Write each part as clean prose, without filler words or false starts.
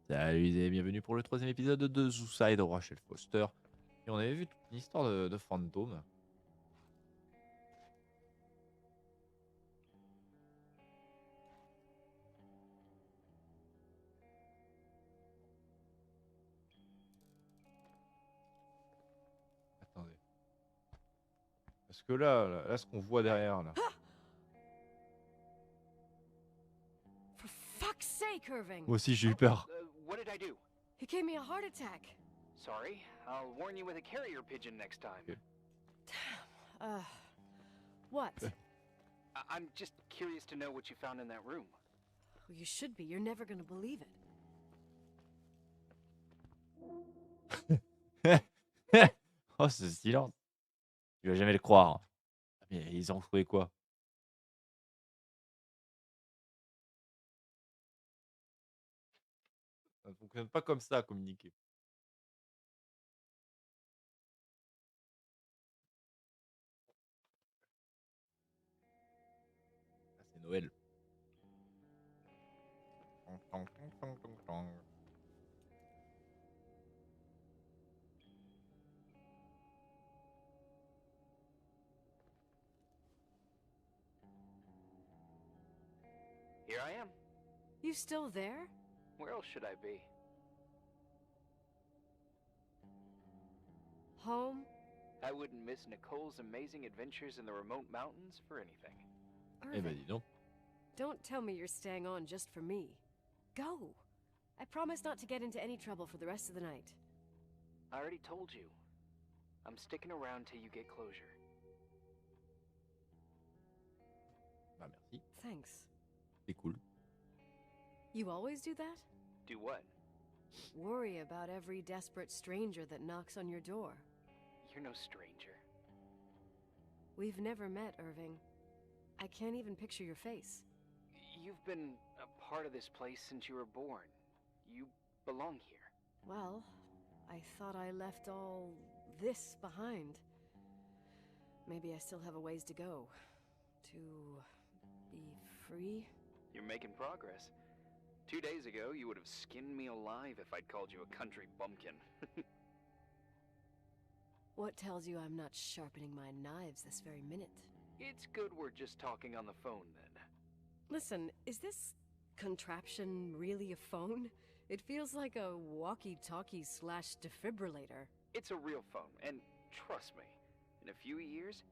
Salut et bienvenue pour le troisième épisode de Zooside Rachel Foster. Et on avait vu toute une histoire de fantôme. Attendez. Parce que là, ce qu'on voit derrière, là. For fuck's sake, Irving! Moi aussi, j'ai eu peur. What did I do? He gave me a heart attack. Sorry, I'll warn you with a carrier pigeon next time. Okay. What? I'm just curious to know what you found in that room. Well, you should be. You're never gonna believe it. Oh, ce silence. Tu vas jamais le croire. Mais ils ont trouvé quoi? Ça ne fonctionne pas comme ça, communiquer. Ah, c'est Noël. Tong, tong, tong, tong, tong, tong. Here I am. You still there? Where else should I be? Home? I wouldn't miss Nicole's amazing adventures in the remote mountains for anything. Eh ben Irving, dis donc. don't tell me you're staying on just for me. Go. I promise not to get into any trouble for the rest of the night. I already told you. I'm sticking around till you get closure. Bah merci, Thanks. c'est cool. You always do that? Do what? Worry about every desperate stranger that knocks on your door. You're no stranger. We've never met, Irving. I can't even picture your face. You've been a part of this place since you were born. You belong here. Well, I thought I left all this behind. Maybe I still have a ways to go. To be free? You're making progress. 2 days ago, you would have skinned me alive if I'd called you a country bumpkin. What tells you I'm not sharpening my knives this very minute? It's good we're just talking on the phone, then. Listen, is this contraption really a phone? It feels like a walkie-talkie / defibrillator. It's a real phone, and trust me, in a few years,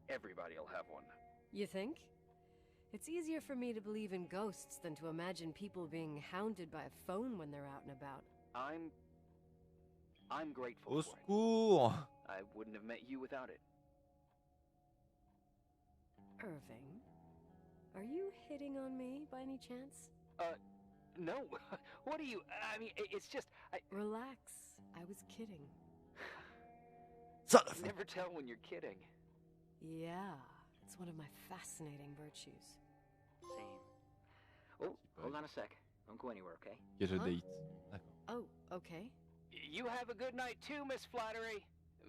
everybody'll have one. You think? It's easier for me to believe in ghosts than to imagine people being hounded by a phone when they're out and about. I'm grateful Au for it. secours! I wouldn't have met you without it. Irving, are you hitting on me by any chance? No. What are you... I mean, it's just... Relax. I was kidding. Son of a- Never tell when you're kidding. Yeah, it's one of my fascinating virtues. Same. Oh, hold on a sec. Don't go anywhere, okay? Get a Huh? date. D'accord. Oh, okay. You have a good night too, Miss Flattery.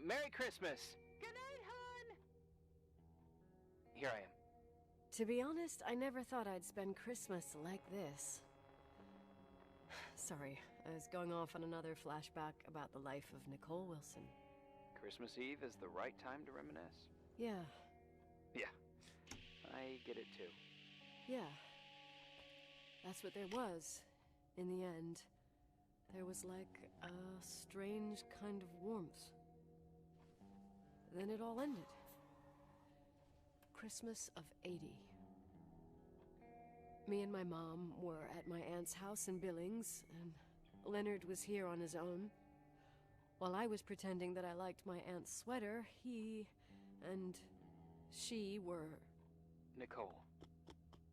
Merry Christmas. Good night, hon! Here I am. To be honest, I never thought I'd spend Christmas like this. Sorry, I was going off on another flashback about the life of Nicole Wilson. Christmas Eve is the right time to reminisce. Yeah, Yeah, I get it too. yeah. That's what there was. In the end, there was like a strange kind of warmth. Then it all ended. Christmas of '80. Me and my mom were at my aunt's house in Billings, and Leonard was here on his own. While I was pretending that I liked my aunt's sweater, he and she were... Nicole.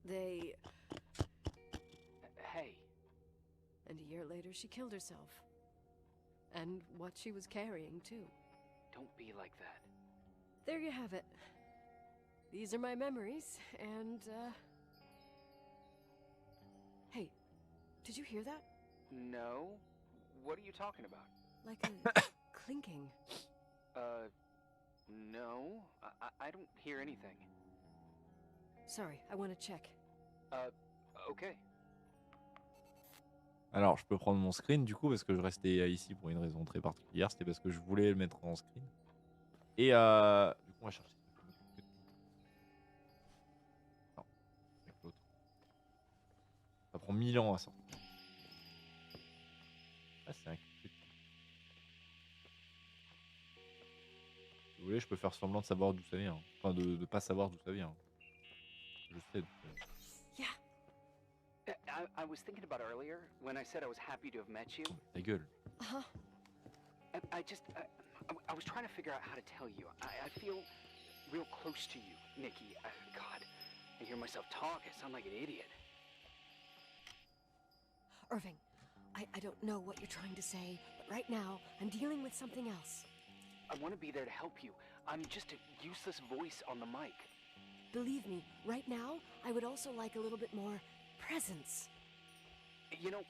They... Hey, And a year later, she killed herself. And what she was carrying, too. don't be like that. There you have it. These are my memories, and, Hey, did you hear that? No? What are you talking about? Like a clinking. No. I don't hear anything. Sorry, I want to check. Okay. Alors, je peux prendre mon screen du coup, parce que je restais ici pour une raison très particulière. C'était parce que je voulais le mettre en screen. Et du coup, on va chercher. Non, avec l'autre. Ça prend 1000 ans à sortir. Ah, c'est un petit. Si vous voulez, je peux faire semblant de savoir d'où ça vient. Enfin, de pas savoir d'où ça vient. Je sais d'où ça vient. Yeah. I was thinking about earlier when I said I was happy to have met you. Oh, mais ta gueule. Uh-huh. I was trying to figure out how to tell you. I feel real close to you, Nikki. God, I hear myself talk. I sound like an idiot. Irving, I don't know what you're trying to say, but right now, I'm dealing with something else. I want to be there to help you. I'm just a useless voice on the mic. Believe me, right now, I would also like a little bit more presence. You know,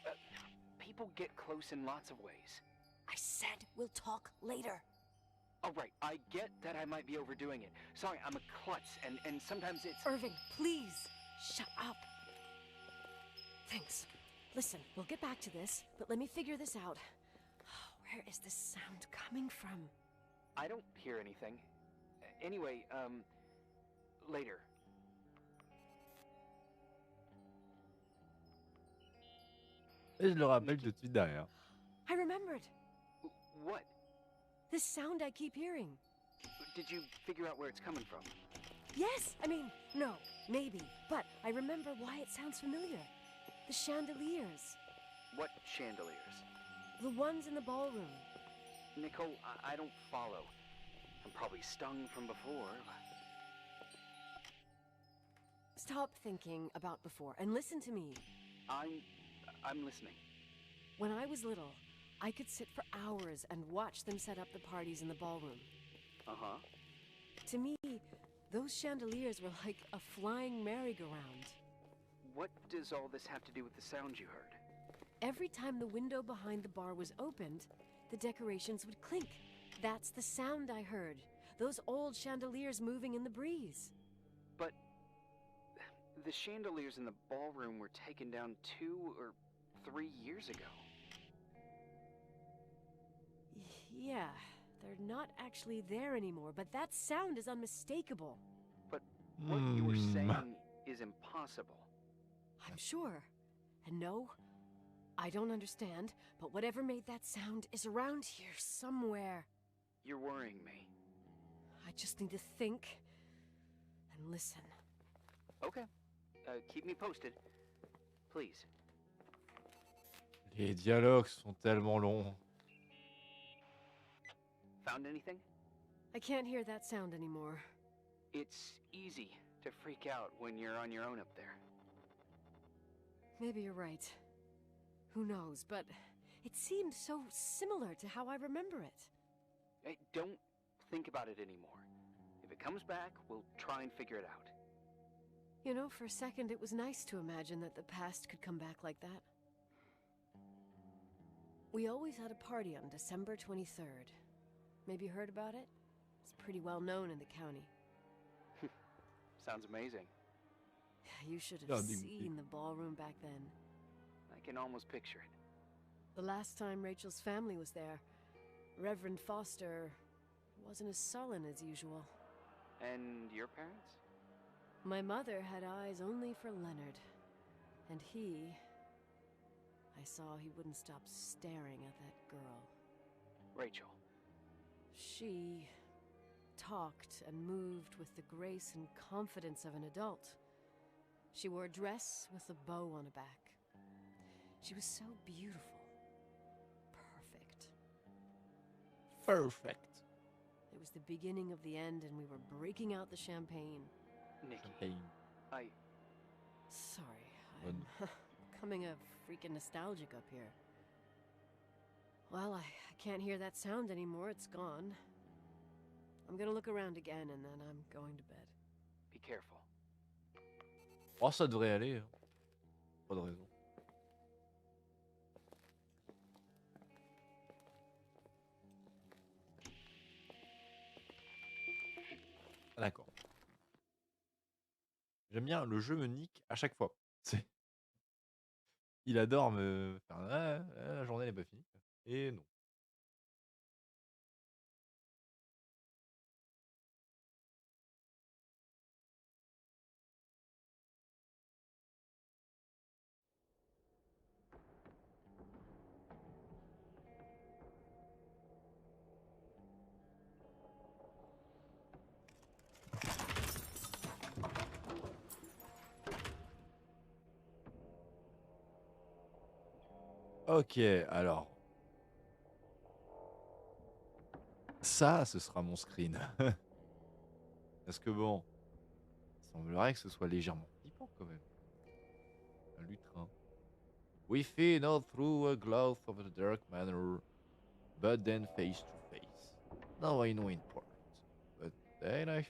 people get close in lots of ways. I said we'll talk later. All right, I get that I might be overdoing it. Sorry, I'm a klutz, and sometimes it's... Irving, please, shut up. Thanks. Listen, we'll get back to this, but let me figure this out. Where is this sound coming from? I don't hear anything. Anyway, later. Et je le rappelle tout de suite derrière. I remembered. What? This sound I keep hearing. Did you figure out where it's coming from? Yes, I mean, no, maybe, but I remember why it sounds familiar. The chandeliers. What chandeliers? The ones in the ballroom. Nicole, I don't follow. I'm probably stung from before. Stop thinking about before and listen to me. I'm listening. When I was little, I could sit for hours and watch them set up the parties in the ballroom. Uh-huh. To me, those chandeliers were like a flying merry-go-round. What does all this have to do with the sound you heard? Every time the window behind the bar was opened, the decorations would clink. That's the sound I heard. Those old chandeliers moving in the breeze. But the chandeliers in the ballroom were taken down 2 or 3 years ago. Yeah, they're not actually there anymore, but that sound is unmistakable. But what you were saying is impossible. I'm sure. And no, I don't understand, but whatever made that sound is around here somewhere. You're worrying me. I just need to think and listen. Okay. Keep me posted. Please. Les dialogues sont tellement longs. Found anything? I can't hear that sound anymore. It's easy to freak out when you're on your own up there. Maybe you're right. Who knows, but it seemed so similar to how I remember it. Hey, don't think about it anymore. If it comes back, we'll try and figure it out. You know, for a second it was nice to imagine that the past could come back like that. We always had a party on December 23rd. Maybe you heard about it? It's pretty well known in the county. Sounds amazing. You should have seen the ballroom back then. I can almost picture it. The last time Rachel's family was there, Reverend Foster wasn't as sullen as usual. And your parents? My mother had eyes only for Leonard. And I saw he wouldn't stop staring at that girl. Rachel. She talked and moved with the grace and confidence of an adult. She wore a dress with a bow on her back. She was so beautiful. Perfect. Perfect. It was the beginning of the end, and we were breaking out the champagne. Nikki. Champagne. Sorry, I'm becoming a freaking nostalgic up here. Well, I can't hear that sound anymore. It's gone. I'm gonna look around again, and then I'm going to bed. Be careful. Oh, ça devrait aller. Hein. Pas de raison. Ah, d'accord. J'aime bien, le jeu me nique à chaque fois. Il adore me faire «Ah, ah, la journée n'est pas finie». Et non. OK, alors ça, ce sera mon screen. Parce que bon, il semblerait que ce soit légèrement flippant quand même. Un lutrin. We feed not through a cloud of a dark manner, but then face to face. Now I know in part, but then I...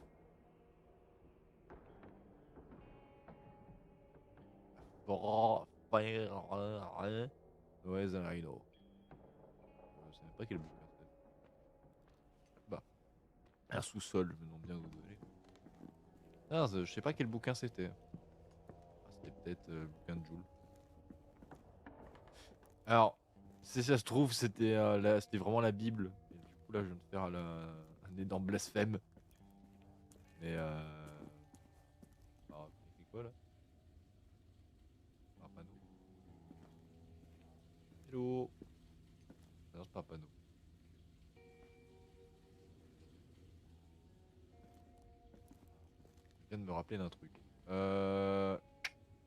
Ouais, I know. Je sais même pas quel bouquin c'est. Bah, un sous-sol, je me demande bien où vous allez. Ah, je sais pas quel bouquin c'était. Ah, c'était peut-être le bouquin de Jules. Alors, si ça se trouve, c'était c'était vraiment la Bible. Et du coup, là, je viens de faire un énorme blasphème. Mais alors, c'est quoi là? Un panneau. Hello. Non, c'est pas un panneau. Je viens de me rappeler d'un truc.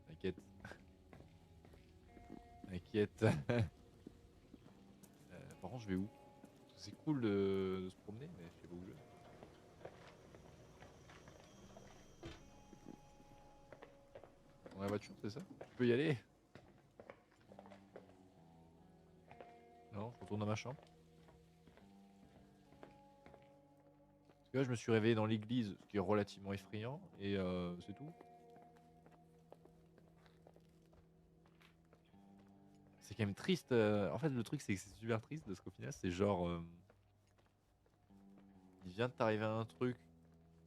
T'inquiète. T'inquiète. Par contre, je vais où? Parce que c'est cool de se promener, mais je sais pas où je vais. Dans la voiture, c'est ça? Tu peux y aller? Non, je retourne dans ma chambre. Parce que là, je me suis réveillé dans l'église, ce qui est relativement effrayant, et c'est tout. C'est quand même triste. En fait, le truc, c'est que c'est super triste parce qu'au final, c'est genre. Il vient de t'arriver un truc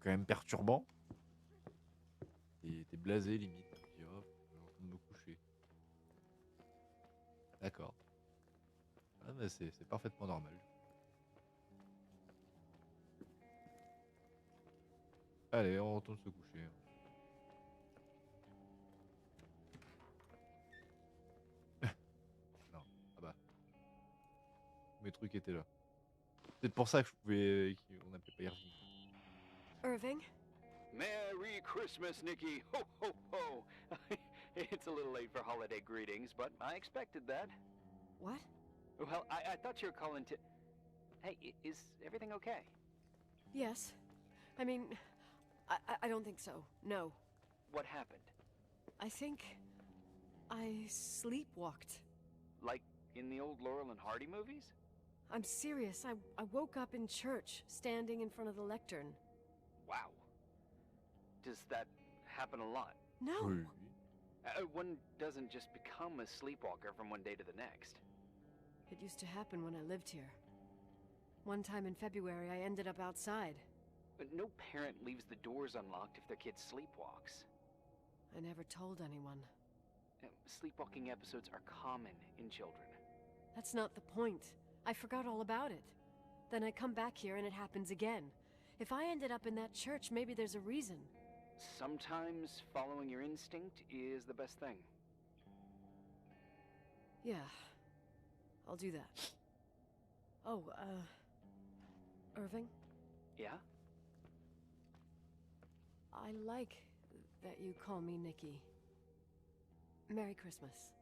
quand même perturbant. Et t'es blasé limite. Tu dis, hop, je vais en train de me coucher. D'accord. Ah, mais c'est parfaitement normal. Allez, on retourne se coucher. Non, ah bah. Mes trucs étaient là. C'est pour ça que je pouvais. On n'appelait pas Irving. Irving? Merry Christmas, Nikki! Ho, ho, ho! It's a little late for holiday greetings, but I expected that. What? Well, I thought you were calling to... Hey, is everything okay? Yes. I mean, I don't think so. No. What happened? I think I sleepwalked. Like in the old Laurel and Hardy movies? I'm serious. I woke up in church, standing in front of the lectern. Wow. Does that happen a lot? No. Oui. One doesn't just become a sleepwalker from one day to the next. It used to happen when I lived here. One time in February, I ended up outside. But no parent leaves the doors unlocked if their kid sleepwalks. I never told anyone. Sleepwalking episodes are common in children. That's not the point. I forgot all about it. Then I come back here and it happens again. If I ended up in that church, maybe there's a reason. Sometimes following your instinct is the best thing. Yeah. I'll do that. Oh, Irving? Yeah? I like that you call me Nikki. Merry Christmas.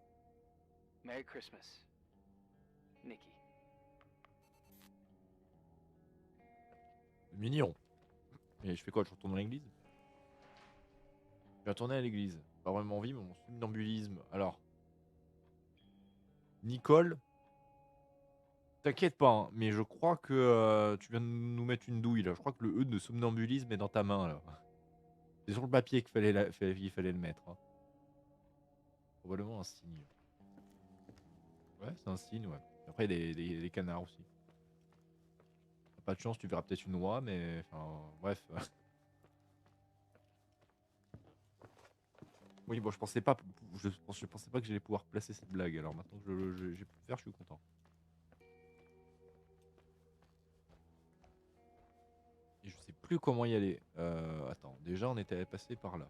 Merry Christmas, Nikki. Mignon. Et je fais quoi? Je retourne dans l'église? Je vais retourner à l'église. Pas vraiment envie, mais mon somnambulisme. Alors, Nicole, t'inquiète pas, hein, mais je crois que tu viens de nous mettre une douille là. Je crois que le E de somnambulisme est dans ta main là. C'est sur le papier qu'il fallait le mettre. Hein. Probablement un signe. Ouais, c'est un signe, ouais. Après, il y a des canards aussi. Pas de chance, tu verras peut-être une oie, mais enfin, bref. Oui, bon, je pensais pas que j'allais pouvoir placer cette blague. Alors maintenant que j'ai pu le faire, je suis content. Et je sais plus comment y aller. Attends, déjà on était passé par là.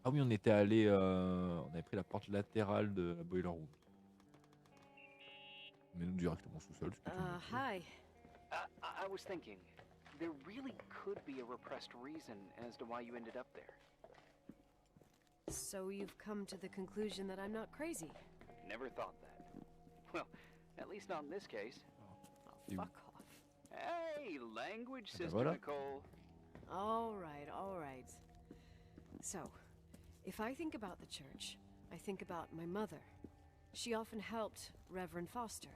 Ah oui, on était allé, on avait pris la porte latérale de la boiler room. Mais nous directement sous-sol, ce qui est une bonne chose. Hi. I was thinking, there really could be a repressed reason as to why you ended up there. So you've come to the conclusion that I'm not crazy? Never thought that. Well, at least not in this case. Oh, You- fuck off. Hey, language, Ah ben Sister voilà. Nicole. All right, all right. So, if I think about the church, I think about my mother. She often helped Reverend Foster.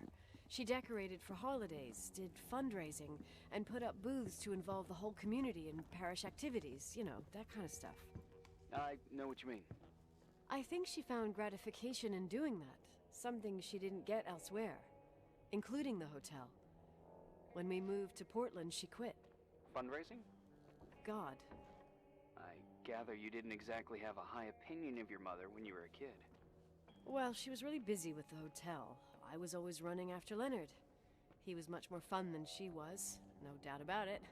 She decorated for holidays, did fundraising, and put up booths to involve the whole community in parish activities, you know, that kind of stuff. I know what you mean. I think she found gratification in doing that, something she didn't get elsewhere, including the hotel. When we moved to Portland, she quit. Fundraising? God. I gather you didn't exactly have a high opinion of your mother when you were a kid. Well, she was really busy with the hotel. I was always running after Leonard. He was much more fun than she was, no doubt about it.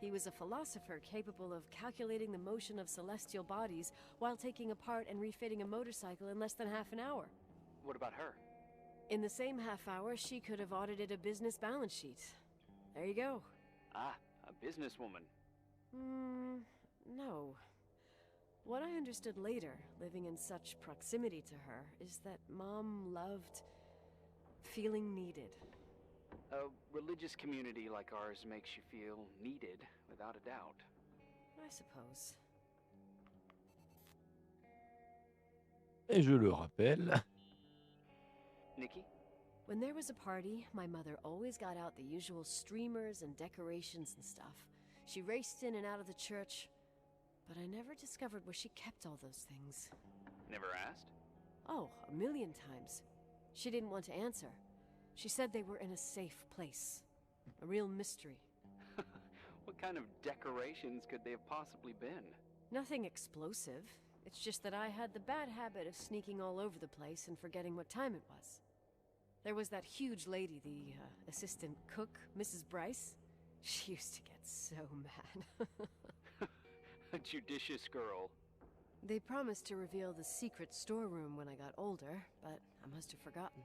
He was a philosopher capable of calculating the motion of celestial bodies while taking apart and refitting a motorcycle in less than half an hour. What about her? In the same half hour, she could have audited a business balance sheet. There you go. Ah, a businesswoman. No. What I understood later, living in such proximity to her, is that Mom loved feeling needed. A religious community like ours makes you feel needed, without a doubt. I suppose. Et je le rappelle. Nikki? When there was a party, my mother always got out the usual streamers and decorations and stuff. She raced in and out of the church, but I never discovered where she kept all those things. Never asked? Oh, a million times. She didn't want to answer. She said they were in a safe place. A real mystery. What kind of decorations could they have possibly been? Nothing explosive. It's just that I had the bad habit of sneaking all over the place and forgetting what time it was. There was that huge lady, the assistant cook, Mrs. Bryce. She used to get so mad. A judicious girl. They promised to reveal the secret storeroom when I got older, but I must have forgotten.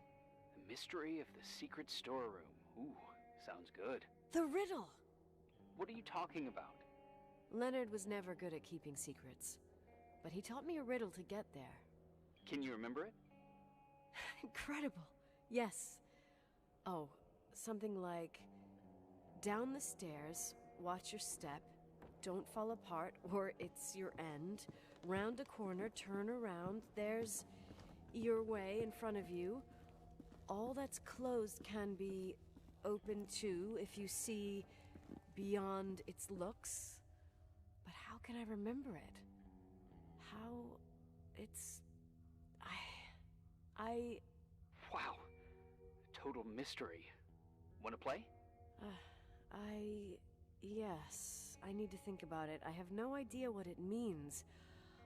The mystery of the secret storeroom. Ooh, sounds good. The riddle! What are you talking about? Leonard was never good at keeping secrets, but he taught me a riddle to get there. Can you remember it? Incredible. Yes. Oh, something like, down the stairs, watch your step, don't fall apart or it's your end, round a corner, turn around, there's your way in front of you. All that's closed can be open too if you see beyond its looks. But how can I remember it? How it's... I... Wow. Total mystery. Want to play? Yes, I need to think about it. I have no idea what it means.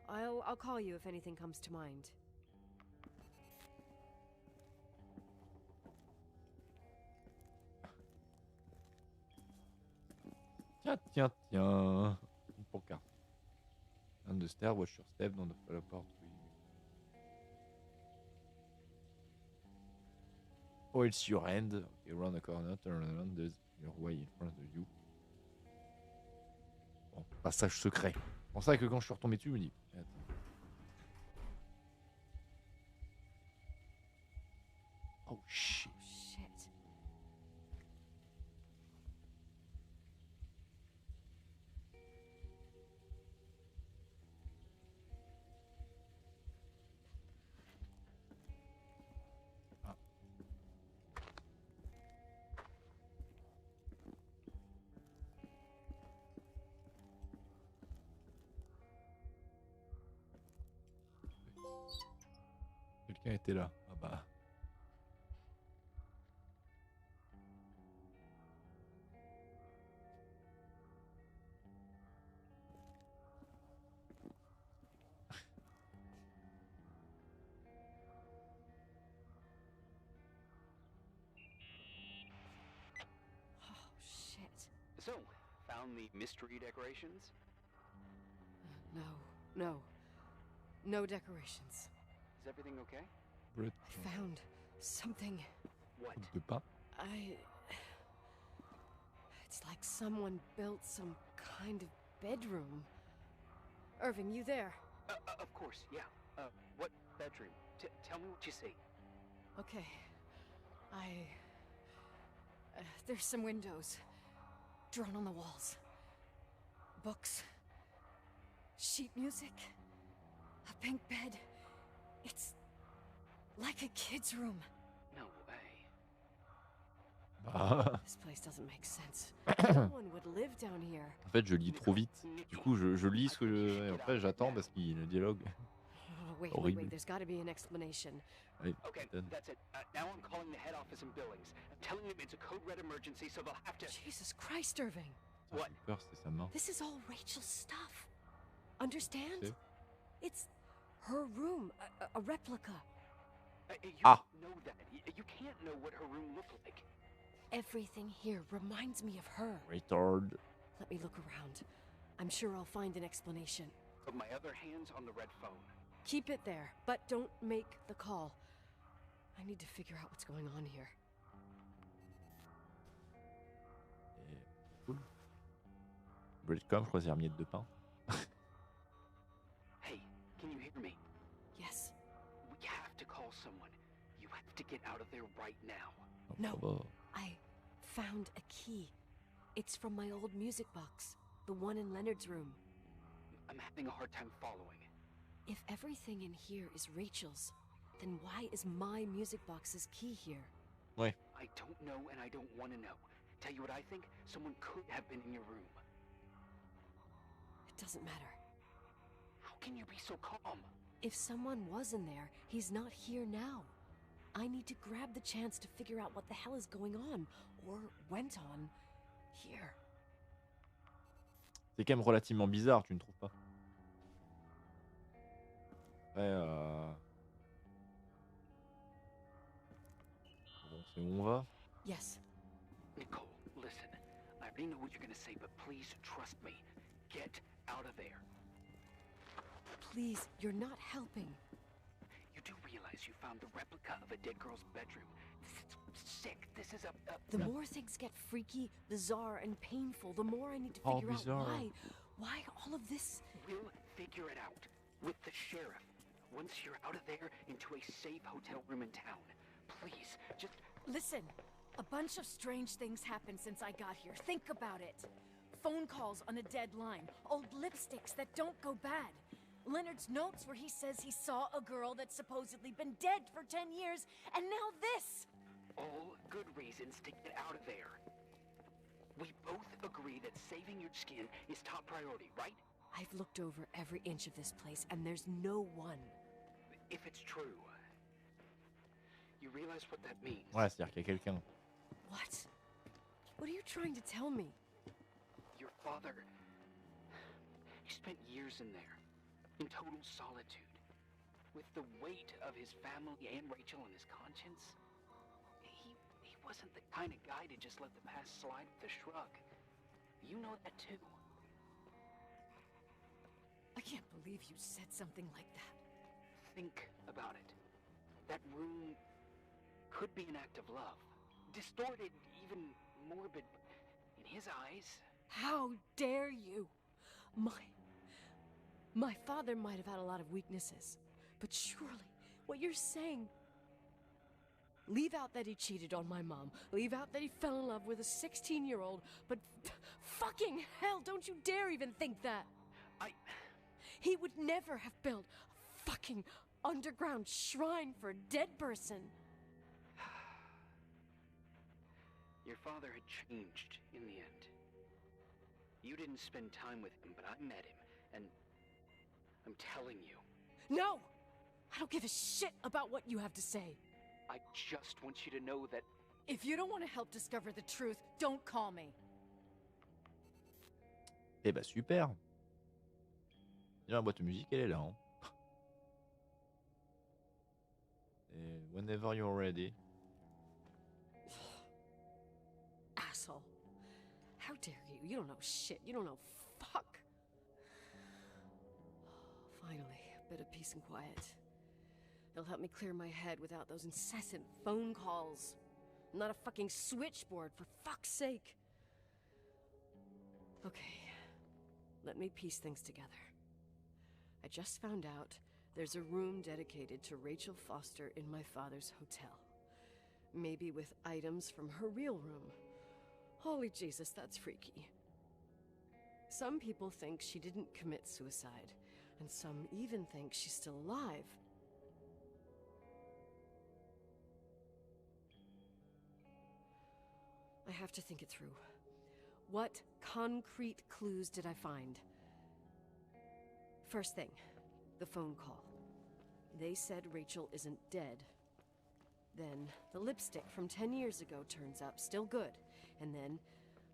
I'll call you if anything comes to mind. Tiens. Une pancarte. On the stair, watch your step, don't fall apart. Oh, it's your hand. Okay, round the corner, turn around, there's your way in front of you. Bon, passage secret. C'est pour ça que quand je suis retombé dessus, je me dis... Attends. Oh shit. Shit. Quelqu'un était là. Ah bah... found the mystery decorations? No decorations. Is everything okay? Bread. I found something. What? De pain. It's like someone built some kind of bedroom. Irving, you there? Of course, yeah. What bedroom? Tell me what you see. Okay. There's some windows drawn on the walls. Books. Sheet music. A pink bed. It's like a kid's room. No way. Bah. This place doesn't make sense. No one would live down here. En fait, je lis trop vite. Du coup, je lis ce que je... Et après, j'attends parce qu'il y a le dialogue. Oh, wait, Horrible. there's got to be an explanation. Allez, Okay, putain. that's it. Now I'm calling the head office in Billings. I'm telling them it's a code red emergency, so they'll have to... Jesus Christ, Irving. Putain, j'ai peur, c'était sa main. This is all Rachel's stuff. Understand? Okay. It's her room, a replica. You Ah. know that. You can't know what her room looked like. Everything here reminds me of her. Retard. Let me look around. I'm sure I'll find an explanation. But my other hand's on the red phone. Keep it there, but don't make the call. I need to figure out what's going on here. Et... Cool. Breadcom, je crois que c'est la miette de pain. Hey, can you hear me? Yes. We have to call someone. You have to get out of there right now. No. Ça va. I found a key. It's from my old music box, the one in Leonard's room. I'm having a hard time following. If everything in here is Rachel's, then why is my music box's key here? Ouais. I don't know and I don't want to know. Tell you what I think, someone could have been in your room. It doesn't matter. How can you be so calm? If someone was in there, he's not here now. I need to grab the chance to figure out what the hell is going on, or went on, here. C'est quand même relativement bizarre, tu ne trouves pas? Après, bon, c'est où on va? Yes. Nicole, listen. I already know what you're gonna say, but please trust me. Get out of there. Please, you're not helping. You do realize you found the replica of a dead girl's bedroom. This is sick. This is a... The more things get freaky, bizarre, and painful, the more I need to Oh, figure out bizarre. why all of this. We'll figure it out. With the sheriff. Once you're out of there, into a safe hotel room in town. Please, just... Listen, a bunch of strange things happened since I got here. Think about it. Phone calls on a dead line, old lipsticks that don't go bad. Leonard's notes where he says he saw a girl that's supposedly been dead for 10 years, and now this! All good reasons to get out of there. We both agree that saving your skin is top priority, right? I've looked over every inch of this place, and there's no one. If it's true, you realize what that means. Ouais, c'est-à-dire qu'il y a quelqu'un. What? What are you trying to tell me? Your father, he spent years in there, in total solitude, with the weight of his family and Rachel on his conscience. He wasn't the kind of guy to just let the past slide with a shrug. You know that too. I can't believe you said something like that. Think about it. That room could be an act of love. Distorted, even morbid. In his eyes... How dare you? My father might have had a lot of weaknesses, but surely what you're saying... Leave out that he cheated on my mom. Leave out that he fell in love with a 16-year-old, but fucking hell, don't you dare even think that! He would never have built a fucking underground shrine for a dead person. Your father had changed in the end. You didn't spend time with him, but I met him, and I'm telling you. No! I don't give a shit about what you have to say. I just want you to know that... If you don't want to help discover the truth, don't call me. Eh bah super. Déjà, la boîte de musique, elle est là. Hein. Et whenever you're ready. Asshole. How dare you? You don't know shit. You don't know fuck. Finally, a bit of peace and quiet. It'll help me clear my head without those incessant phone calls. I'm not a fucking switchboard, for fuck's sake. Okay, let me piece things together. I just found out there's a room dedicated to Rachel Foster in my father's hotel. Maybe with items from her real room. Holy Jesus, that's freaky. Some people think she didn't commit suicide, and some even think she's still alive. I have to think it through. What concrete clues did I find? First thing, the phone call. They said Rachel isn't dead. Then the lipstick from 10 years ago turns up, still good. And then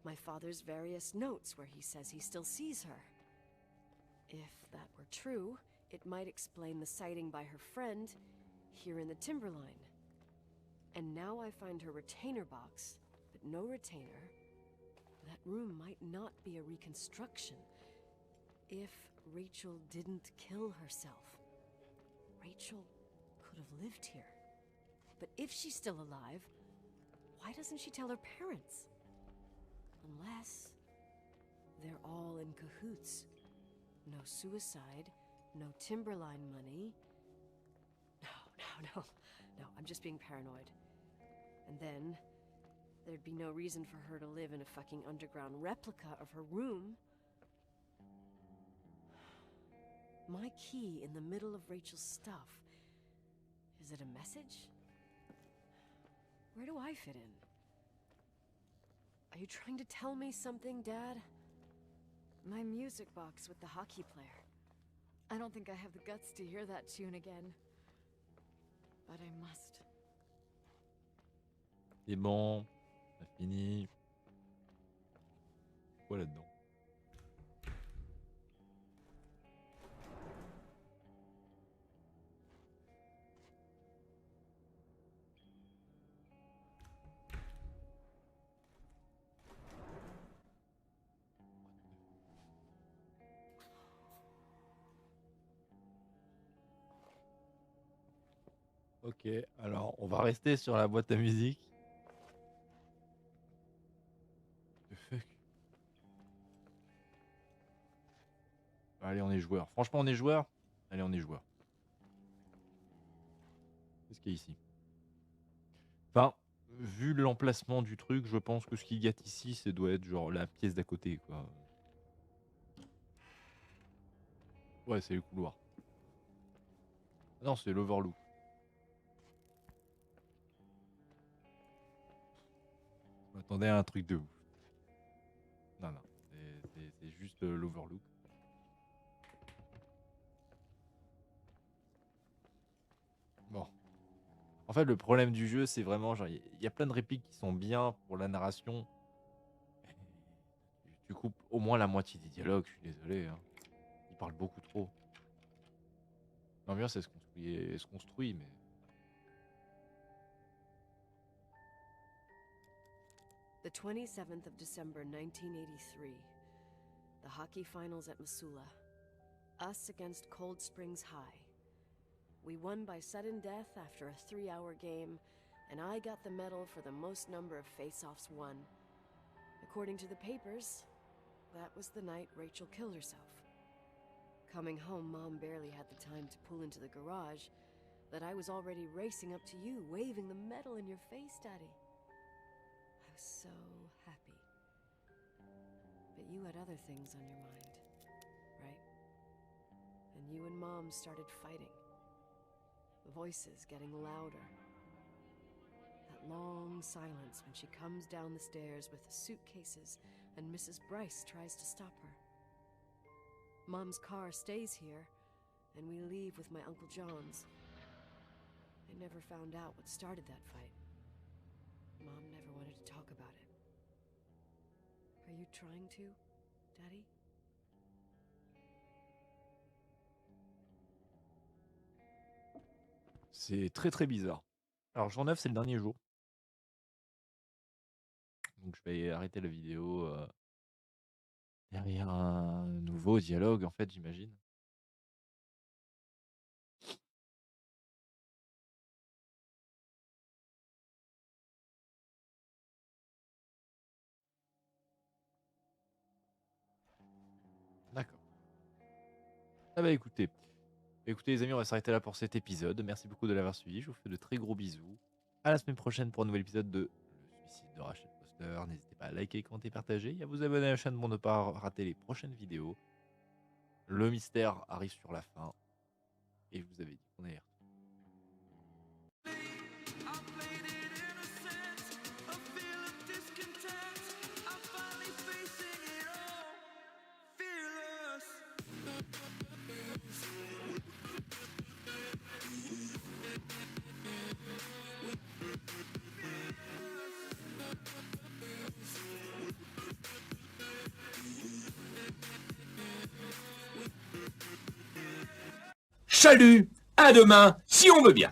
my father's various notes where he says he still sees her. If that were true, it might explain the sighting by her friend here in the timberline. And now I find her retainer box, but no retainer. That room might not be a reconstruction. If Rachel didn't kill herself, Rachel could have lived here. But if she's still alive, why doesn't she tell her parents? Unless they're all in cahoots. No suicide, no timberline money. No, I'm just being paranoid. And then there'd be no reason for her to live in a fucking underground replica of her room. My key in the middle of Rachel's stuff. Is it a message? Where do I fit in? Are you trying to tell me something, Dad? My music box with the hockey player. I don't think I have the guts to hear that tune again. But I must. C'est bon, on a fini. Quoi là-dedans? Ok, alors on va rester sur la boîte à musique. The fuck? Allez, on est joueur. Franchement, on est joueur. Allez, on est joueur. Qu'est-ce qu'il y a ici? Enfin, vu l'emplacement du truc, je pense que ce qui gâte ici, ça doit être genre la pièce d'à côté, quoi. Ouais, c'est le couloir. Non, c'est l'overlook. Je m'attendais à un truc de ouf. Non, c'est juste l'overlook. Bon. En fait, le problème du jeu, c'est vraiment genre, il y a plein de répliques qui sont bien pour la narration. Tu coupes au moins la moitié des dialogues, je suis désolé. Hein. Il parle beaucoup trop. L'ambiance, elle se construit, mais... The 27th of December 1983. The hockey finals at Missoula. Us against Cold Springs High. We won by sudden death after a 3-hour game, and I got the medal for the most number of face-offs won. According to the papers, that was the night Rachel killed herself. Coming home, Mom barely had the time to pull into the garage, that I was already racing up to you, waving the medal in your face, Daddy. I was so happy. But you had other things on your mind, right? And you and Mom started fighting. The voices getting louder. That long silence when she comes down the stairs with the suitcases and Mrs. Bryce tries to stop her. Mom's car stays here, and we leave with my Uncle John's. I never found out what started that fight. Mom never wanted to talk about it. Are you trying to, Daddy? C'est très très bizarre. Alors, jour 9, c'est le dernier jour. Donc, je vais arrêter la vidéo Derrière un nouveau dialogue, en fait, j'imagine. D'accord. Ah bah écoutez les amis, on va s'arrêter là pour cet épisode. Merci beaucoup de l'avoir suivi. Je vous fais de très gros bisous. À la semaine prochaine pour un nouvel épisode de Le suicide de Rachel Foster. N'hésitez pas à liker, commenter, partager et à vous abonner à la chaîne pour ne pas rater les prochaines vidéos. Le mystère arrive sur la fin. Et je vous avais dit qu'on allait Chalut, à demain, si on veut bien.